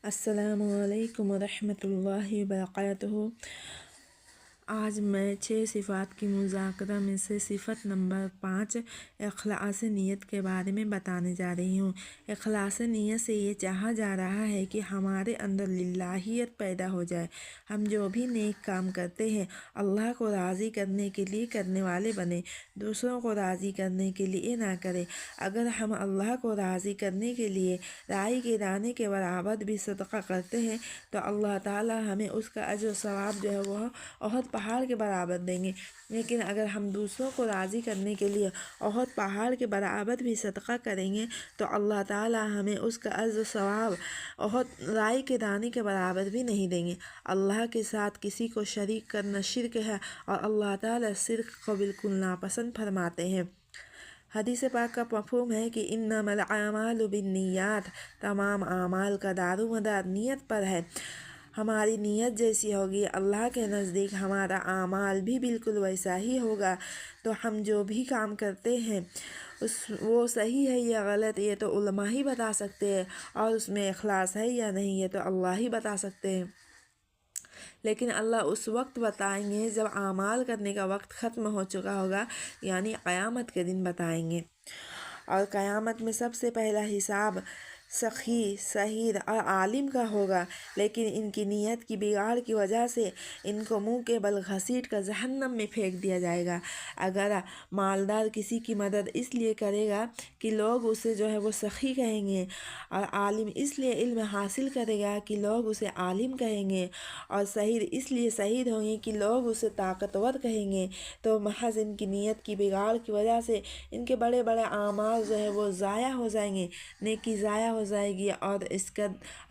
السلام علیکم ورحمۃ اللہ وبرکاتہ۔ آج میں 6 صفات کی مذاکرہ میں سے صفت نمبر 5 اخلاص نیت کے بارے میں بتانے جا رہی ہوں۔ اخلاص نیت سے یہ چاہا جا رہا ہے کہ ہمارے اندر للہیت پیدا ہو جائے، ہم جو بھی نیک کام کرتے ہیں اللہ کو راضی کرنے کے لیے کرنے والے بنیں، دوسروں کو راضی کرنے کے لیے نہ کریں۔ اگر ہم اللہ کو راضی کرنے کے لیے رائی کے دانے کے برابر بھی صدقہ کرتے ہیں تو اللہ تعالیٰ ہمیں اس کا اجر و ثواب جو ہے وہ احد پہاڑ کے برابر دیں گے۔ لیکن اگر ہم دوسروں کو راضی کرنے کے لیے احد پہاڑ کے برابر بھی صدقہ کریں گے تو اللہ تعالیٰ ہمیں اس کا اجر و ثواب احد رائی کے دانے کے برابر بھی نہیں دیں گے۔ اللہ کے ساتھ کسی کو شریک کرنا شرک ہے اور اللہ تعالیٰ شرک کو بالکل ناپسند فرماتے ہیں۔ حدیث پاک کا مفہوم ہے کہ انما الاعمال بالنیات، تمام اعمال کا دار و مدار نیت پر ہے۔ ہماری نیت جیسی ہوگی اللہ کے نزدیک ہمارا اعمال بھی بالکل ویسا ہی ہوگا۔ تو ہم جو بھی کام کرتے ہیں وہ صحیح ہے یا غلط یہ تو علماء ہی بتا سکتے ہیں، اور اس میں اخلاص ہے یا نہیں یہ تو اللہ ہی بتا سکتے ہیں۔ لیکن اللہ اس وقت بتائیں گے جب اعمال کرنے کا وقت ختم ہو چکا ہوگا، یعنی قیامت کے دن بتائیں گے۔ اور قیامت میں سب سے پہلا حساب سخی، شہید اور عالم کا ہوگا، لیکن ان کی نیت کی بگاڑ کی وجہ سے ان کو منہ کے بل گھسیٹ کر جہنم میں پھینک دیا جائے گا۔ اگر مالدار کسی کی مدد اس لیے کرے گا کہ لوگ اسے جو ہے وہ سخی کہیں گے، اور عالم اس لیے علم حاصل کرے گا کہ لوگ اسے عالم کہیں گے، اور شہید اس لیے شہید ہوں گے کہ لوگ اسے طاقتور کہیں گے، تو محض ان کی نیت کی بگاڑ کی وجہ سے ان کے بڑے بڑے اعمال جو ہے وہ ضائع ہو جائیں گے، نیکی ضائع ہو جائے گی، اور اس کا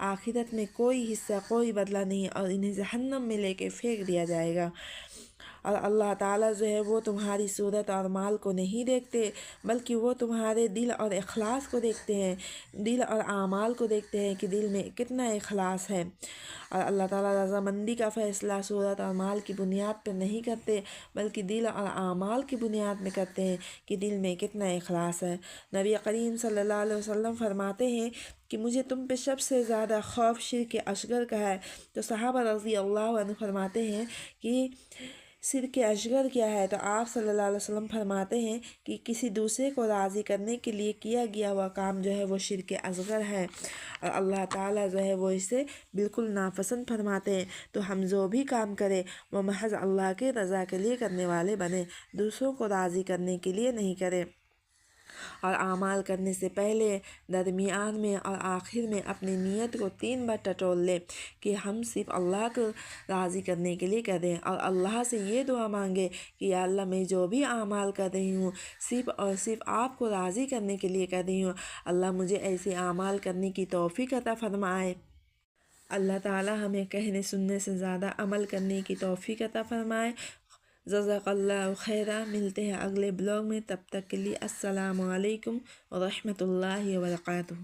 آخرت میں کوئی حصہ کوئی بدلہ نہیں، اور انہیں جہنم میں لے کے پھینک دیا جائے گا۔ اور اللہ تعالیٰ جو ہے وہ تمہاری صورت اور مال کو نہیں دیکھتے، بلکہ وہ تمہارے دل اور اخلاص کو دیکھتے ہیں، دل اور اعمال کو دیکھتے ہیں کہ دل میں کتنا اخلاص ہے۔ اور اللہ تعالیٰ رضامندی کا فیصلہ صورت اور مال کی بنیاد پر نہیں کرتے، بلکہ دل اور اعمال کی بنیاد میں کرتے ہیں کہ دل میں کتنا اخلاص ہے۔ نبی کریم صلی اللہ علیہ وسلم فرماتے ہیں کہ مجھے تم پہ سب سے زیادہ خوف شرک اصغر کا ہے، تو صحابہ رضی اللہ عنہ فرماتے ہیں کہ شرک اصغر کیا ہے؟ تو آپ صلی اللہ علیہ وسلم فرماتے ہیں کہ کسی دوسرے کو راضی کرنے کے لیے کیا گیا ہوا کام جو ہے وہ شرک اصغر ہے، اور اللہ تعالیٰ جو ہے وہ اسے بالکل ناپسند فرماتے ہیں۔ تو ہم جو بھی کام کریں وہ محض اللہ کے رضا کے لیے کرنے والے بنیں، دوسروں کو راضی کرنے کے لیے نہیں کریں۔ اور اعمال کرنے سے پہلے، درمیان میں اور آخر میں اپنی نیت کو 3 بار ٹٹول لیں کہ ہم صرف اللہ کو راضی کرنے کے لیے کریں، اور اللہ سے یہ دعا مانگے کہ یا اللہ میں جو بھی اعمال کر رہی ہوں صرف اور صرف آپ کو راضی کرنے کے لیے کر رہی ہوں، اللہ مجھے ایسے اعمال کرنے کی توفیق عطا فرمائے۔ اللہ تعالیٰ ہمیں کہنے سننے سے زیادہ عمل کرنے کی توفیق عطا فرمائے۔ جزاک اللہ خیرہ۔ ملتے ہیں اگلے بلاگ میں، تب تک کے لیے السلام علیکم ورحمۃ اللہ وبرکاتہ۔